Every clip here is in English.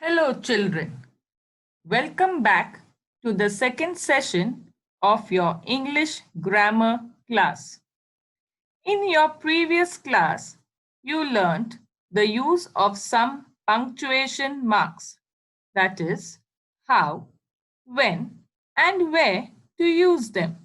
Hello children, welcome back to the second session of your English grammar class. In your previous class, you learnt the use of some punctuation marks, that is, how, when and where to use them.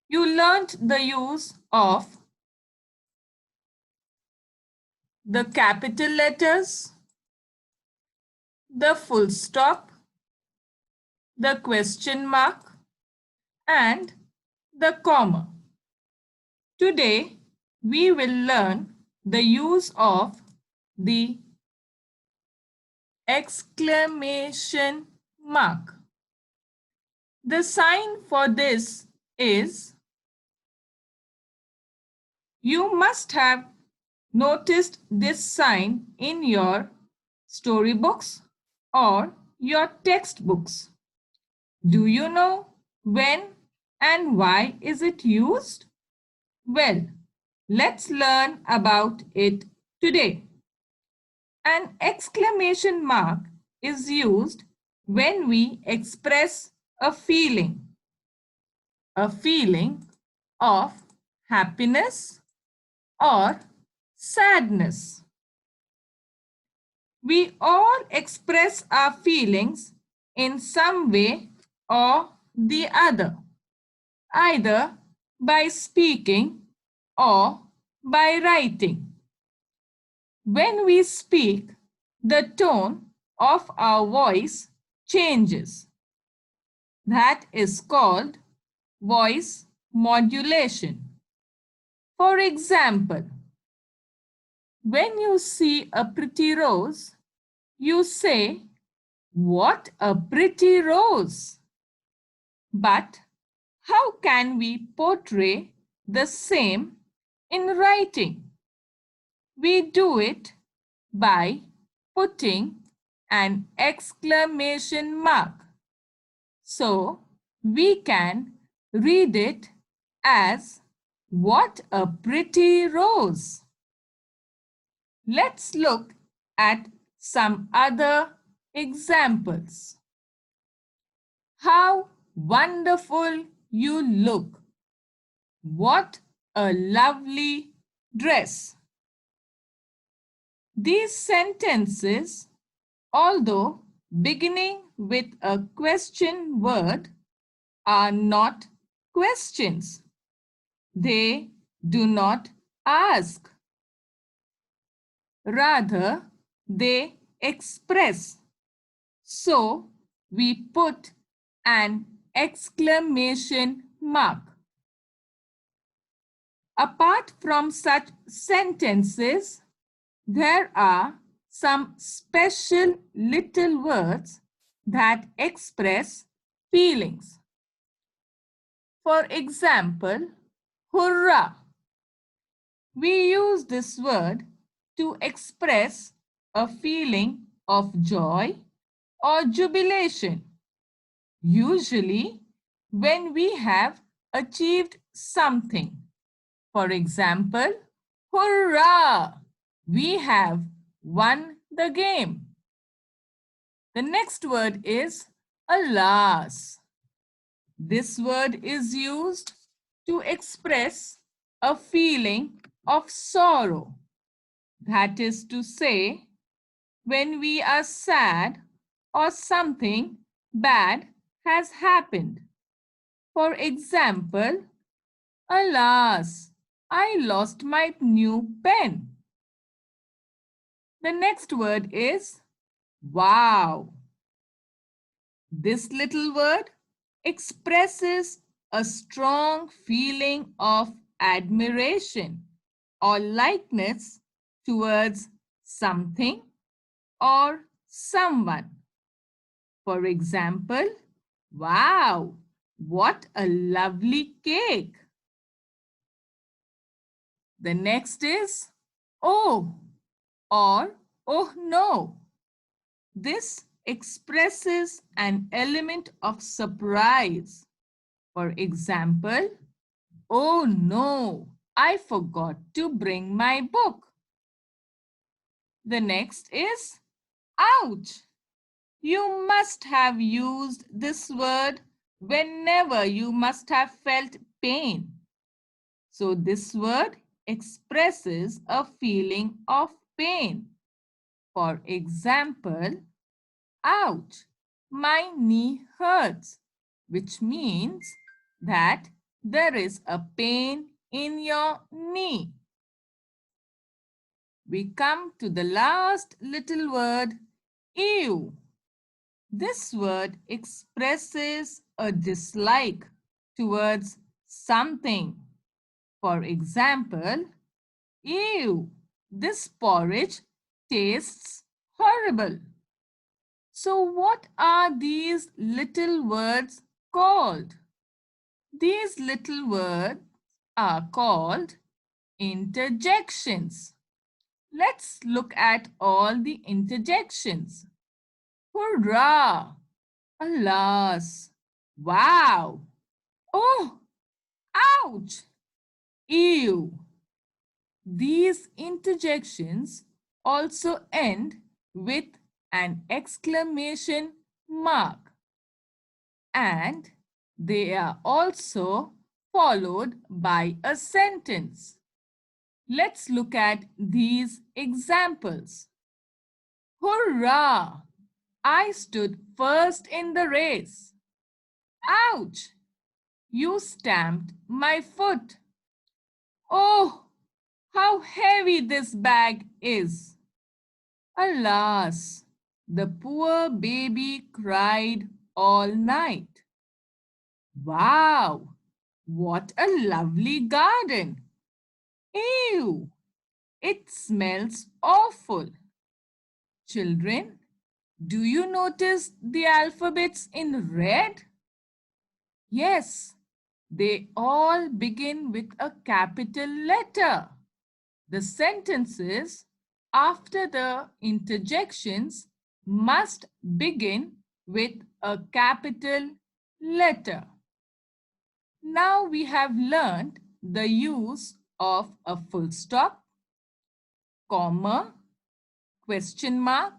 You learnt the use of the capital letters, the full stop, the question mark, and the comma. Today, we will learn the use of the exclamation mark. The sign for this is, you must have noticed this sign in your storybooks or your textbooks. Do you know when and why is it used? Well, let's learn about it today. An exclamation mark is used when we express a feeling of happiness or sadness. We all express our feelings in some way or the other, either by speaking or by writing. When we speak, the tone of our voice changes. That is called voice modulation. For example, when you see a pretty rose, you say, "What a pretty rose!" But how can we portray the same in writing? We do it by putting an exclamation mark. So we can read it as, "What a pretty rose!" Let's look at some other examples. How wonderful you look! What a lovely dress! These sentences, although beginning with a question word, are not questions. They do not ask. Rather, they express. So, we put an exclamation mark. Apart from such sentences, there are some special little words that express feelings. For example, hurrah. We use this word to express a feeling of joy or jubilation, usually when we have achieved something. For example, hurrah! We have won the game. The next word is alas. This word is used to express a feeling of sorrow. That is to say, when we are sad or something bad has happened. For example, alas, I lost my new pen. The next word is wow. This little word expresses a strong feeling of admiration or likeness towards something or someone. For example, wow, what a lovely cake. The next is oh or oh no. This expresses an element of surprise. For example, oh no, I forgot to bring my book. The next is Ouch! You must have used this word whenever you must have felt pain. So this word expresses a feeling of pain. For example, ouch, my knee hurts, which means that there is a pain in your knee. We come to the last little word, ew. This word expresses a dislike towards something. For example, ew, this porridge tastes horrible. So what are these little words called? These little words are called interjections. Let's look at all the interjections. Hurrah! Alas! Wow! Oh! Ouch! Ew! These interjections also end with an exclamation mark, and they are also followed by a sentence. Let's look at these examples. Hurrah! I stood first in the race. Ouch! You stamped my foot. Oh, how heavy this bag is. Alas, the poor baby cried all night. Wow, what a lovely garden. Ew, it smells awful. Children, do you notice the alphabets in red? Yes, they all begin with a capital letter. The sentences after the interjections must begin with a capital letter. Now we have learned the use of a full stop, comma, question mark,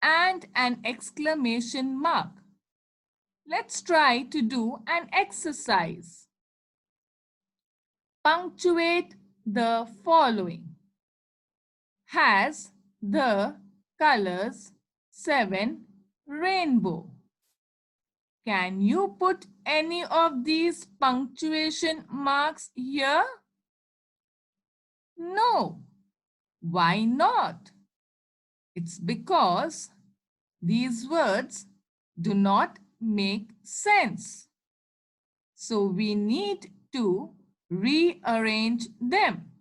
and an exclamation mark. Let's try to do an exercise. Punctuate the following. Has the colors 7 rainbow? Can you put any of these punctuation marks here? No. Why not? It's because these words do not make sense. So we need to rearrange them.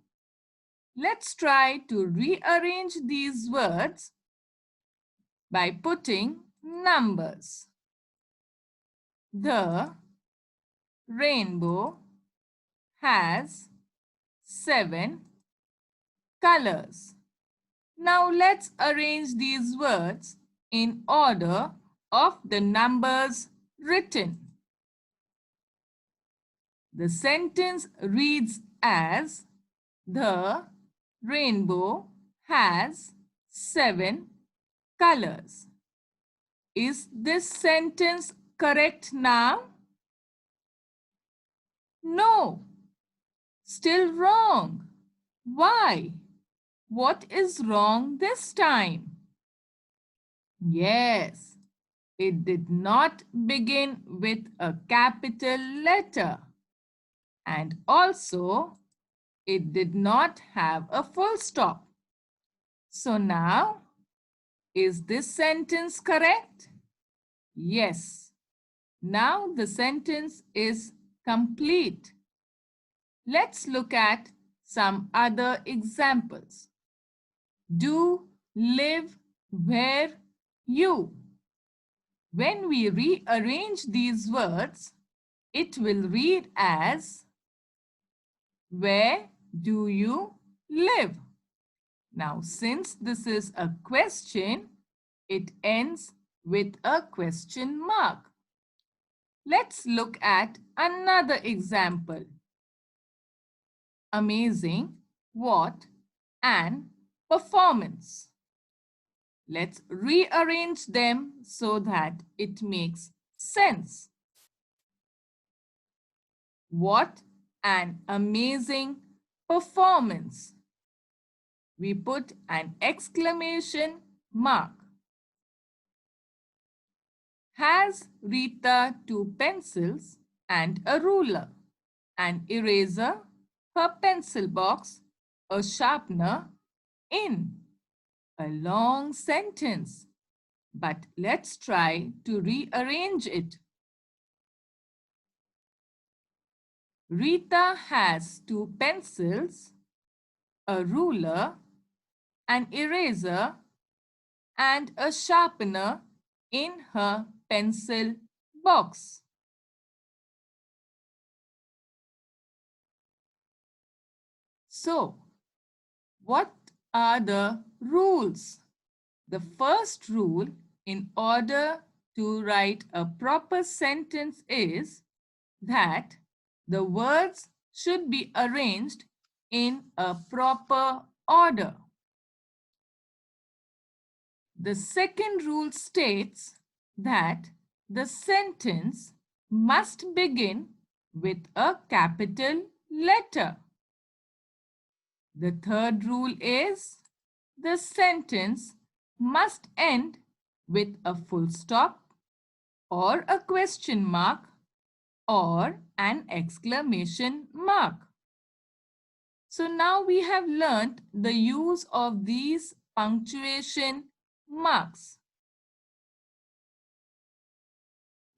Let's try to rearrange these words by putting numbers. The rainbow has 7 colors. Now let's arrange these words in order of the numbers written. The sentence reads as, the rainbow has 7 colors. Is this sentence correct now? No, still wrong. Why? What is wrong this time? Yes, it did not begin with a capital letter. And also, it did not have a full stop. So now, is this sentence correct? Yes. Now the sentence is complete. Let's look at some other examples. Do, live, where, you. When we rearrange these words, it will read as, where do you live? Now, since this is a question, it ends with a question mark. Let's look at another example. Amazing, what, an performance. Let's rearrange them so that it makes sense. What an amazing performance! We put an exclamation mark. Has Rita 2 pencils and a ruler, an eraser, her pencil box, a sharpener, in? A long sentence, but let's try to rearrange it. Rita has 2 pencils, a ruler, an eraser, and a sharpener in her pencil box. So, what are the rules? The first rule in order to write a proper sentence is that the words should be arranged in a proper order. The second rule states that the sentence must begin with a capital letter. The third rule is the sentence must end with a full stop or a question mark or an exclamation mark. So now we have learnt the use of these punctuation marks.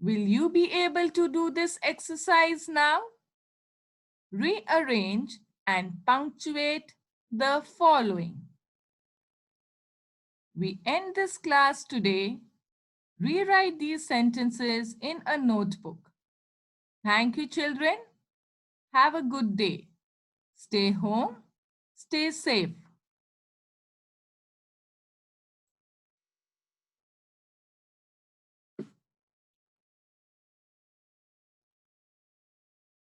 Will you be able to do this exercise now? Rearrange and punctuate the following. We end this class today. Rewrite these sentences in a notebook. Thank you, children. Have a good day. Stay home. Stay safe.